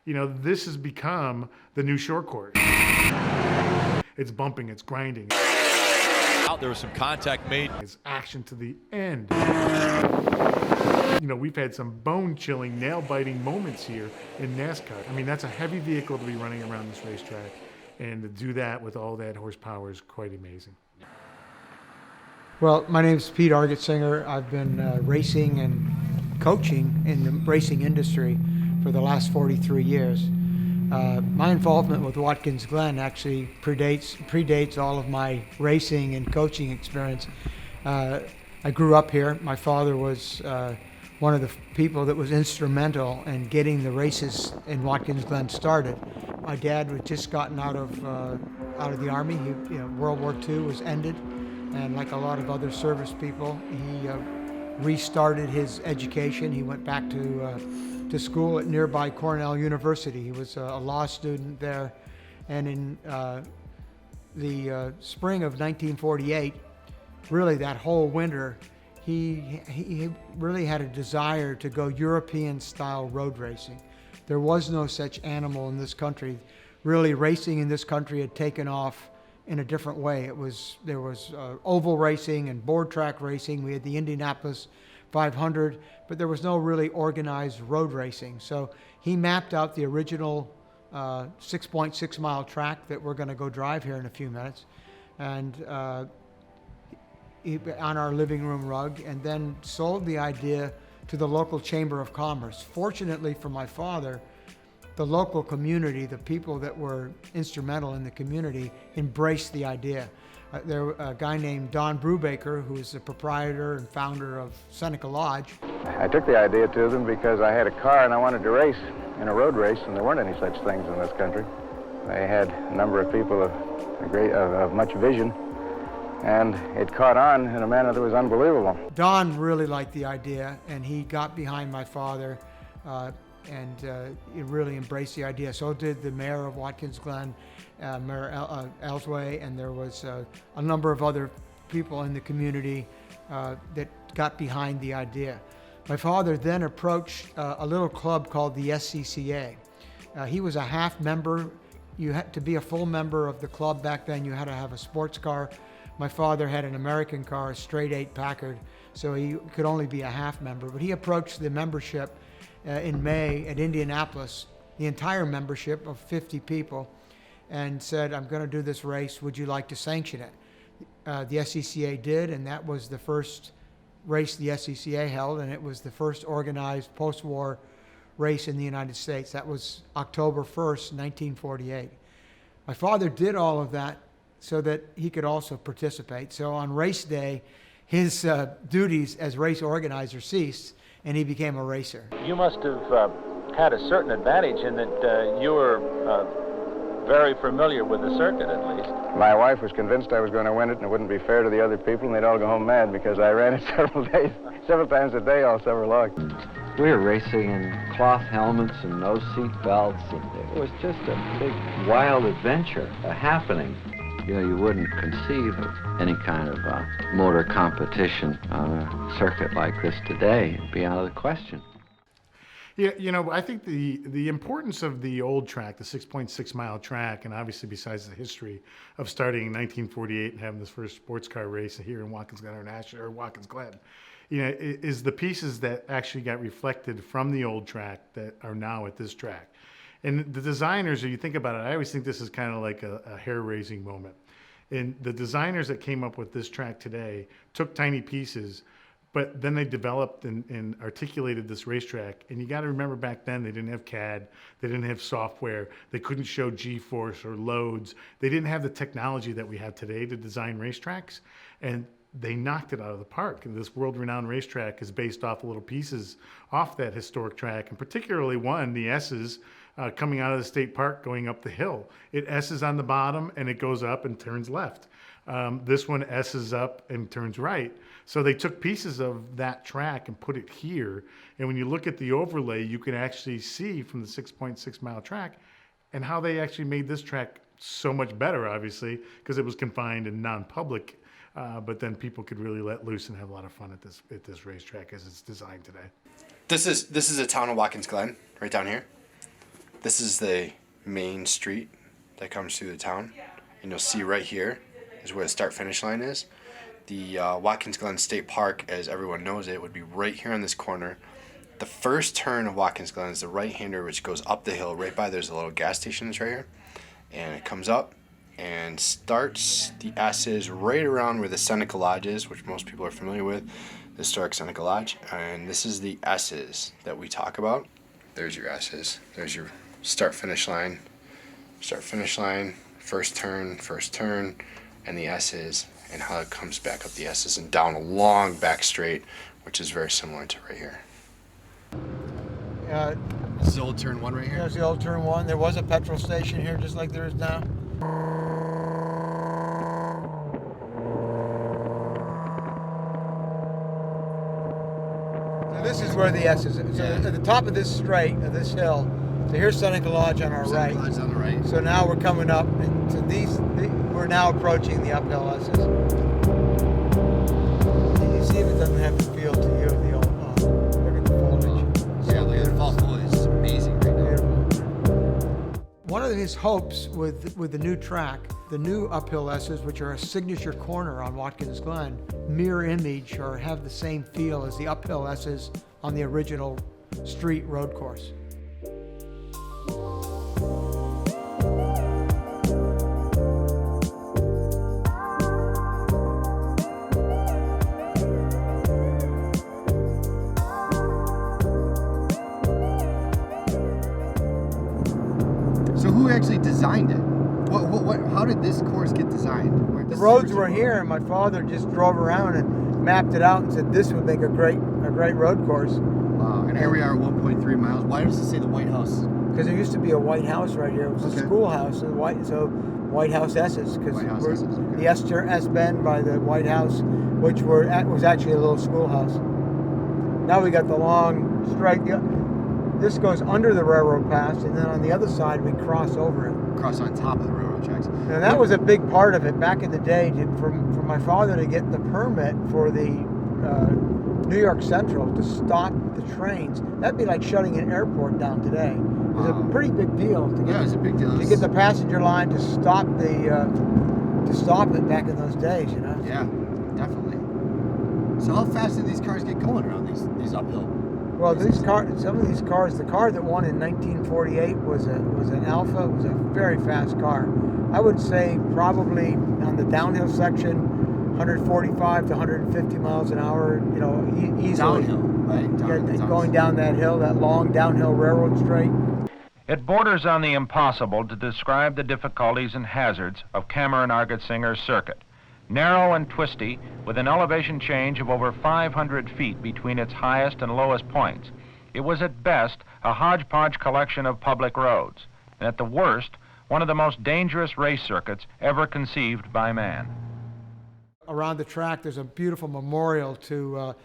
this has become the new short course. It's bumping, it's grinding. There was some contact made. It's action to the end. We've had some bone-chilling, nail-biting moments here in NASCAR. I mean, that's a heavy vehicle to be running around this racetrack, and to do that with all that horsepower is quite amazing. Well, my name is Pete Argetsinger. I've been racing and coaching in the racing industry for the last 43 years. My involvement with Watkins Glen actually predates all of my racing and coaching experience. I grew up here. My father was one of the people that was instrumental in getting the races in Watkins Glen started. My dad had just gotten out of the Army. World War II was ended, and like a lot of other service people, he restarted his education. He went back to school at nearby Cornell University. He was a law student there, and in the spring of 1948, really that whole winter, he really had a desire to go European-style road racing. There was no such animal in this country. Really, racing in this country had taken off in a different way. There was oval racing and board track racing. We had the Indianapolis 500, but there was no really organized road racing. So he mapped out the original 6.6 mile track that we're going to go drive here in a few minutes, and on our living room rug, and then sold the idea to the local Chamber of Commerce. Fortunately for my father, the local community, the people that were instrumental in the community, embraced the idea. There was a guy named Don Brubaker, who is the proprietor and founder of Seneca Lodge. I took the idea to them because I had a car and I wanted to race in a road race, and there weren't any such things in this country. They had a number of people of much vision, and it caught on in a manner that was unbelievable. Don really liked the idea, and he got behind my father, and he really embraced the idea. So did the mayor of Watkins Glen, Mayor Elsway, and there was a number of other people in the community that got behind the idea. My father then approached a little club called the SCCA. He was a half member. You had to be a full member of the club back then. You had to have a sports car. My father had an American car, a straight 8 Packard, so he could only be a half member. But he approached the membership in May at Indianapolis, the entire membership of 50 people, and said, I'm going to do this race. Would you like to sanction it? The SCCA did, and that was the first race the SCCA held, and it was the first organized post-war race in the United States. That was October 1st, 1948. My father did all of that so that he could also participate. So on race day, his duties as race organizer ceased, and he became a racer. You must have had a certain advantage in that you were very familiar with the circuit, at least. My wife was convinced I was going to win it, and it wouldn't be fair to the other people, and they'd all go home mad because I ran it several times a day, all summer long. We were racing in cloth helmets and no seat belts, and it was just a big, wild adventure, a happening. You wouldn't conceive of any kind of motor competition on a circuit like this today. It'd be out of the question. Yeah, I think the importance of the old track, the 6.6 mile track, and obviously besides the history of starting in 1948 and having this first sports car race here in Watkins Glen International, or Watkins Glen, is the pieces that actually got reflected from the old track that are now at this track. And the designers, if you think about it, I always think this is kind of like a hair-raising moment. And the designers that came up with this track today took tiny pieces, but then they developed and articulated this racetrack. And you got to remember back then, they didn't have CAD, they didn't have software, they couldn't show G-force or loads. They didn't have the technology that we have today to design racetracks. And they knocked it out of the park. And this world-renowned racetrack is based off little pieces off that historic track, and particularly one, the S's, coming out of the state park going up the hill. It S's on the bottom and it goes up and turns left. This one S's up and turns right. So they took pieces of that track and put it here. And when you look at the overlay, you can actually see from the 6.6 mile track and how they actually made this track so much better, obviously, because it was confined and non-public. But then people could really let loose and have a lot of fun at this racetrack as it's designed today. This is the town of Watkins Glen, right down here. This is the main street that comes through the town, and you'll see right here is where the start-finish line is. The Watkins Glen State Park, as everyone knows it, would be right here on this corner. The first turn of Watkins Glen is the right-hander, which goes up the hill right by. There's a little gas station that's right here, and it comes up and starts the S's right around where the Seneca Lodge is, which most people are familiar with, the historic Seneca Lodge. And this is the S's that we talk about. There's your S's. There's your start-finish line, first turn, and the S's, and how it comes back up the S's and down a long back straight, which is very similar to right here. This is old turn 1 right here. There's the old turn 1. There was a petrol station here, just like there is now. So this is where the S is. So at the top of this straight, of this hill, so here's Seneca Lodge on our right. Seneca Lodge on the right. So now we're coming up, and to we're now approaching the uphill S's. You see if it doesn't have the feel to you of the old. Look at the foliage. Yeah, look at the fall foliage. It's amazing right now. One of his hopes with the new track, the new uphill S's, which are a signature corner on Watkins Glen, mirror image or have the same feel as the uphill S's on the original street road course. So who actually designed it? How did this course get designed? The roads were here, and my father just drove around and mapped it out and said this would make a great road course. Wow, and here we are at 1.3 miles. Why does it say the White House? Because there used to be a White House right here. It was a schoolhouse, so White House S's. Because the S-Bend by the White House, which was actually a little schoolhouse. Now we got the long straight. This goes under the railroad pass, and then on the other side we cross over it. Cross on top of the railroad tracks. And that was a big part of it back in the day. For my father to get the permit for the New York Central to stop the trains, that'd be like shutting an airport down today. It was a pretty big deal to get. Yeah, it was a big deal. To get the passenger line to stop it back in those days, you know. Yeah, definitely. So how fast did these cars get going around these uphill? Well, some of these cars, the car that won in 1948 was an Alpha. It was a very fast car. I would say probably on the downhill section, 145 to 150 miles an hour, you know, easily. Downhill, right? Going down that hill, that long downhill railroad straight. It borders on the impossible to describe the difficulties and hazards of Cameron Argetsinger's circuit. Narrow and twisty, with an elevation change of over 500 feet between its highest and lowest points. It was at best a hodgepodge collection of public roads, and at the worst, one of the most dangerous race circuits ever conceived by man. Around the track, there's a beautiful memorial to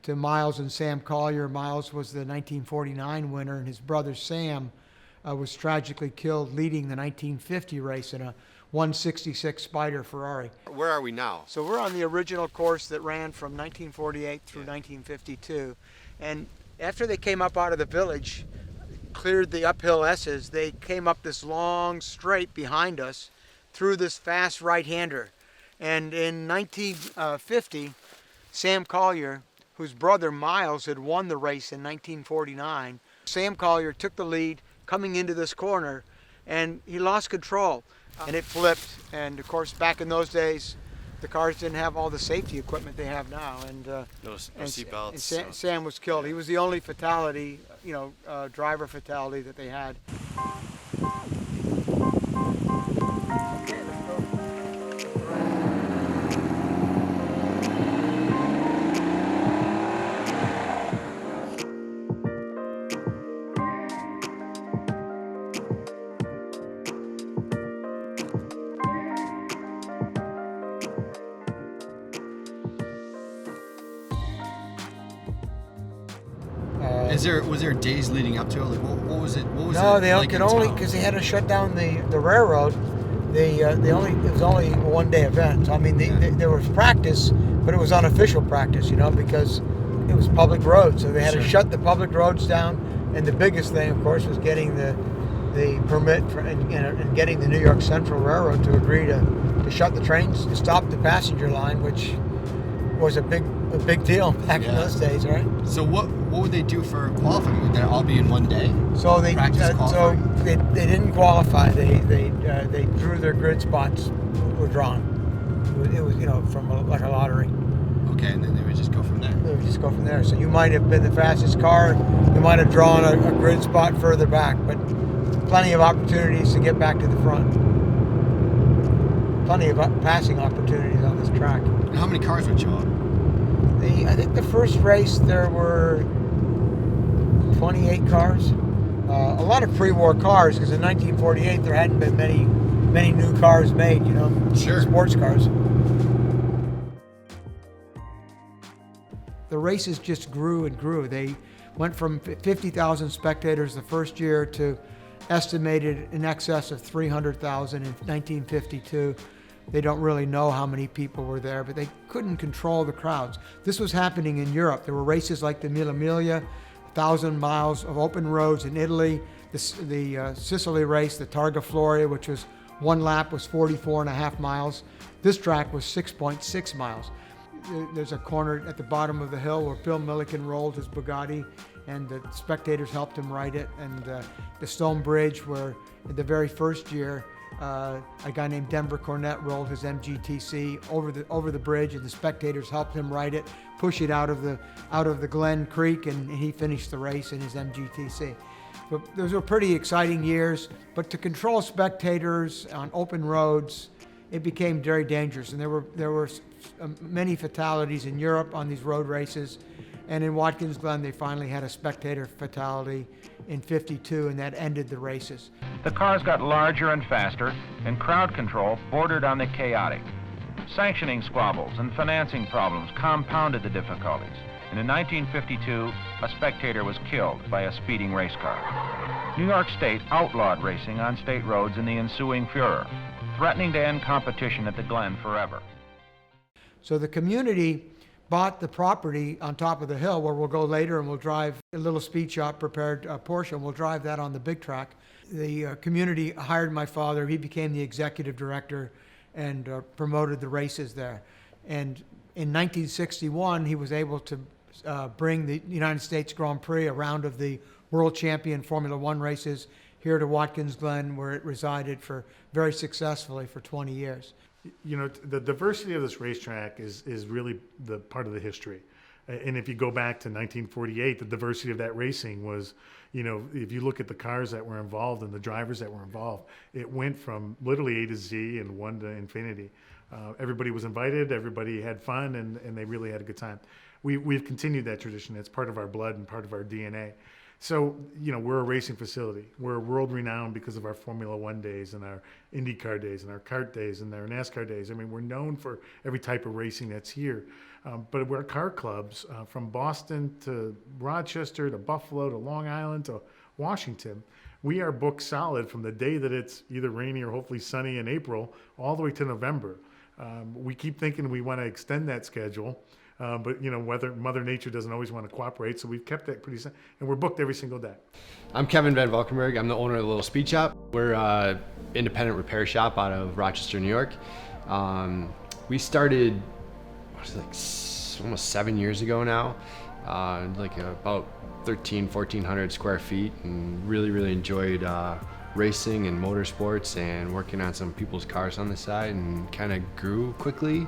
Miles and Sam Collier. Miles was the 1949 winner, and his brother Sam was tragically killed leading the 1950 race in a 166 Spider Ferrari. Where are we now? So we're on the original course that ran from 1948 through 1952. And after they came up out of the village, cleared the uphill S's, they came up this long straight behind us through this fast right-hander. And in 1950, Sam Collier, whose brother Miles had won the race in 1949, Sam Collier took the lead coming into this corner, and he lost control. And it flipped, and of course back in those days the cars didn't have all the safety equipment they have now, and no seat belts. And Sam was killed. He was the only fatality, driver fatality that they had. Was there days leading up to it? Like what was it? What was no, it they like could only because they had to shut down the railroad. It was only a one-day event. I mean, there was practice, but it was unofficial practice, because it was public roads. So they had to shut the public roads down. And the biggest thing, of course, was getting the the permit and getting the New York Central Railroad to agree to shut the trains, to stop the passenger line, which was a big deal back in those days, right? So what would they do for qualifying? Would that all be in one day? So they didn't qualify. They drew their grid spots were drawn. It was from like a lottery. Okay, and then they would just go from there. They would just go from there. So you might have been the fastest car. You might have drawn a grid spot further back, but plenty of opportunities to get back to the front. Plenty of passing opportunities on this track. And how many cars would show up? I think the first race there were 28 cars. A lot of pre-war cars, because in 1948 there hadn't been many new cars made, Sure. Sports cars. The races just grew and grew. They went from 50,000 spectators the first year to estimated in excess of 300,000 in 1952. They don't really know how many people were there, but they couldn't control the crowds. This was happening in Europe. There were races like the Mille Miglia, 1,000 miles of open roads in Italy, the Sicily race, the Targa Floria, which was one lap was 44.5 miles. This track was 6.6 miles. There's a corner at the bottom of the hill where Bill Milliken rolled his Bugatti, and the spectators helped him ride it. And the Stone Bridge, where in the very first year, a guy named Denver Cornett rolled his MGTC over the bridge, and the spectators helped him ride it, push it out of the Glen Creek, and he finished the race in his MGTC. But those were pretty exciting years. But to control spectators on open roads, it became very dangerous, and there were many fatalities in Europe on these road races. And in Watkins Glen, they finally had a spectator fatality in '52, and that ended the races. The cars got larger and faster, and crowd control bordered on the chaotic. Sanctioning squabbles and financing problems compounded the difficulties. And in 1952, a spectator was killed by a speeding race car. New York State outlawed racing on state roads in the ensuing furor, threatening to end competition at the Glen forever. So the community bought the property on top of the hill, where we'll go later and we'll drive a little speed shop prepared Porsche, and we'll drive that on the big track. The community hired my father. He became the executive director and promoted the races there. And in 1961, he was able to bring the United States Grand Prix, a round of the world champion Formula One races, here to Watkins Glen, where it resided very successfully for 20 years. The diversity of this racetrack is really the part of the history. And if you go back to 1948, the diversity of that racing was, if you look at the cars that were involved and the drivers that were involved, it went from literally A to Z and one to infinity. Everybody was invited, everybody had fun, and they really had a good time. We've continued that tradition. It's part of our blood and part of our DNA. So, we're a racing facility. We're world renowned because of our Formula One days and our IndyCar days and our kart days and our NASCAR days. I mean, we're known for every type of racing that's here. But we're car clubs from Boston to Rochester to Buffalo to Long Island to Washington. We are booked solid from the day that it's either rainy or hopefully sunny in April all the way to November. We keep thinking we want to extend that schedule. But Mother Nature doesn't always want to cooperate, so we've kept that pretty, and we're booked every single day. I'm Kevin VanValkenburgh. I'm the owner of the Little Speed Shop. We're an independent repair shop out of Rochester, New York. We started, almost 7 years ago now, about 1,400 square feet, and really enjoyed racing and motorsports and working on some people's cars on the side, and kind of grew quickly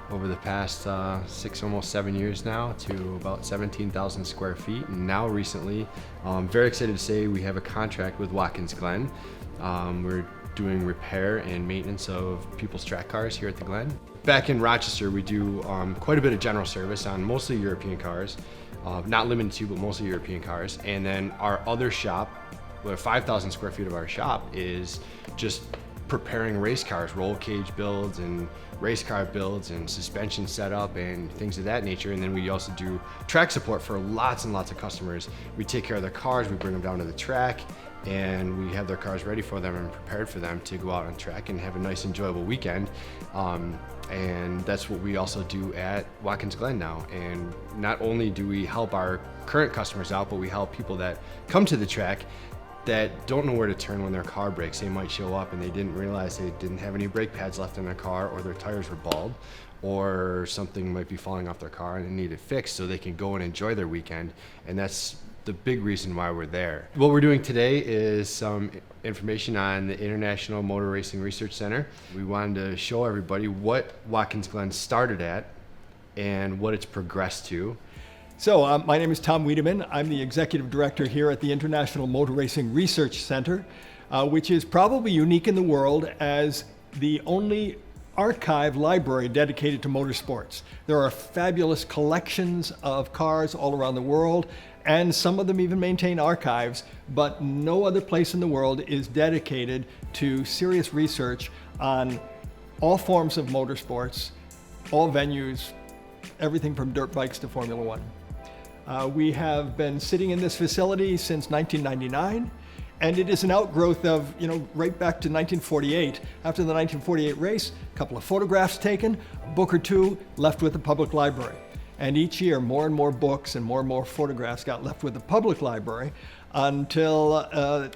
over the past 6, almost 7 years now to about 17,000 square feet. And now recently, I'm very excited to say we have a contract with Watkins Glen. We're doing repair and maintenance of people's track cars here at the Glen. Back in Rochester, we do quite a bit of general service on mostly European cars, not limited to, but mostly European cars. And then our other shop, 5,000 square feet of our shop, is just preparing race cars, roll cage builds and race car builds and suspension setup and things of that nature. And then we also do track support for lots and lots of customers. We take care of their cars, we bring them down to the track, and we have their cars ready for them and prepared for them to go out on track and have a nice, enjoyable weekend. And that's what we also do at Watkins Glen now. And not only do we help our current customers out, but we help people that come to the track that don't know where to turn when their car breaks. They might show up and they didn't realize they didn't have any brake pads left in their car, or their tires were bald, or something might be falling off their car and they need it fixed so they can go and enjoy their weekend. And that's the big reason why we're there. What we're doing today is some information on the International Motor Racing Research Center. We wanted to show everybody what Watkins Glen started at and what it's progressed to. So my name is Tom Wiedemann. I'm the executive director here at the International Motor Racing Research Center, which is probably unique in the world as the only archive library dedicated to motorsports. There are fabulous collections of cars all around the world, and some of them even maintain archives, but no other place in the world is dedicated to serious research on all forms of motorsports, all venues, everything from dirt bikes to Formula One. We have been sitting in this facility since 1999, and it is an outgrowth of, right back to 1948. After the 1948 race, a couple of photographs taken, a book or two left with the public library. And each year, more and more books and more photographs got left with the public library until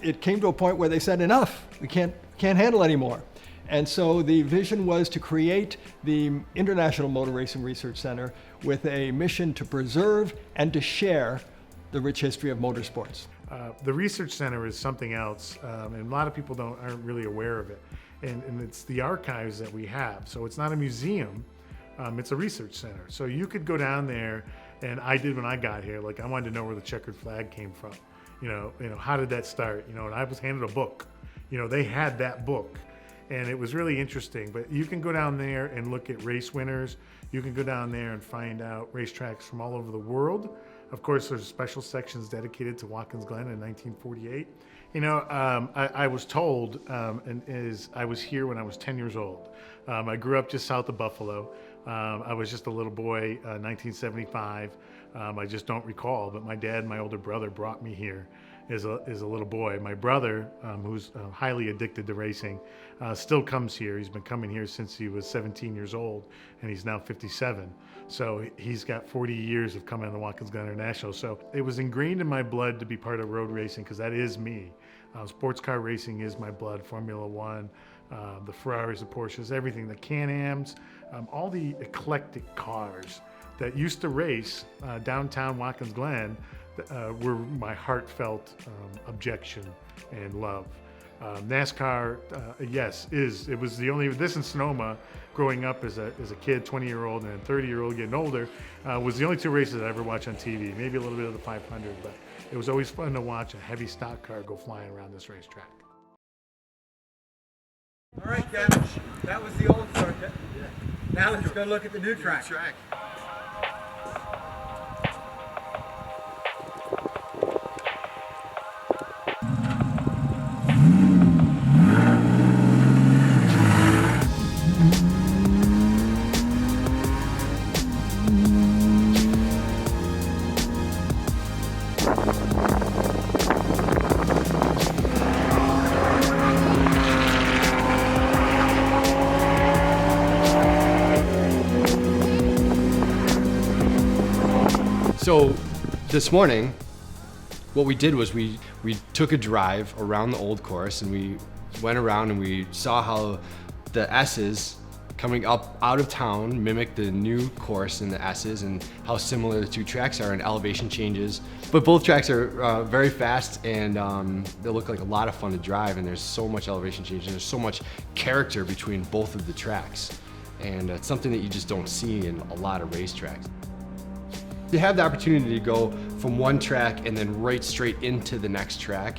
it came to a point where they said, enough, we can't handle anymore. And so the vision was to create the International Motor Racing Research Center with a mission to preserve and to share the rich history of motorsports. The research center is something else, and a lot of people aren't really aware of it. And it's the archives that we have. So it's not a museum, it's a research center. So you could go down there, and I did when I got here, like I wanted to know where the checkered flag came from. How did that start? And I was handed a book. They had that book. And it was really interesting, but you can go down there and look at race winners. You can go down there and find out racetracks from all over the world. Of course, there's special sections dedicated to Watkins Glen in 1948. I was told, I was here when I was 10 years old. I grew up just south of Buffalo. I was just a little boy, 1975. I just don't recall, but my dad and my older brother brought me here as a little boy. My brother, who's highly addicted to racing, still comes here. He's been coming here since he was 17 years old, and he's now 57. So he's got 40 years of coming to the Watkins Glen International. So it was ingrained in my blood to be part of road racing, because that is me. Sports car racing is my blood. Formula One, the Ferraris, the Porsches, everything, the Can-Ams, all the eclectic cars that used to race downtown Watkins Glen were my heartfelt objection and love. NASCAR, yes, it was the only, this in Sonoma, growing up as a kid, 20-year-old, and 30-year-old getting older, was the only two races I ever watched on TV, maybe a little bit of the 500, but it was always fun to watch a heavy stock car go flying around this racetrack. All right, Kevin, that was the old circuit. Now let's go look at the new track. So this morning, what we did was we took a drive around the old course, and we went around and we saw how the S's coming up out of town mimic the new course in the S's, and how similar the two tracks are in elevation changes. But both tracks are very fast, and they look like a lot of fun to drive, and there's so much elevation change, and there's so much character between both of the tracks. And it's something that you just don't see in a lot of racetracks. To have the opportunity to go from one track and then right straight into the next track,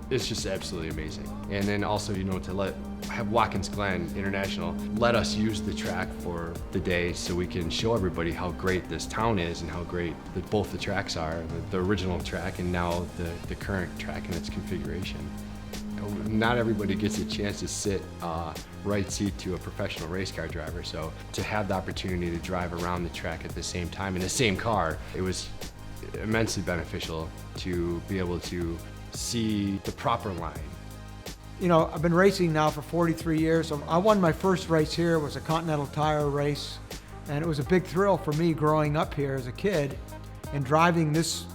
it's just absolutely amazing. And then also, to have Watkins Glen International let us use the track for the day, so we can show everybody how great this town is and how great both the tracks are, the original track and now the current track in its configuration. Not everybody gets a chance to sit right seat to a professional race car driver, so to have the opportunity to drive around the track at the same time in the same car, it was immensely beneficial to be able to see the proper line. I've been racing now for 43 years. I won my first race here. It was a Continental Tire race, and it was a big thrill for me growing up here as a kid and driving this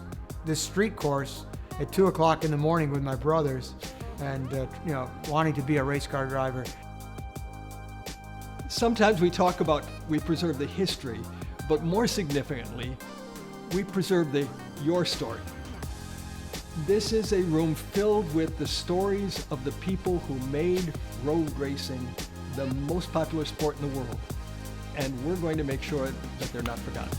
street course at 2 o'clock in the morning with my brothers and, you know, wanting to be a race car driver. Sometimes we talk about we preserve the history, but more significantly, we preserve your story. This is a room filled with the stories of the people who made road racing the most popular sport in the world. And we're going to make sure that they're not forgotten.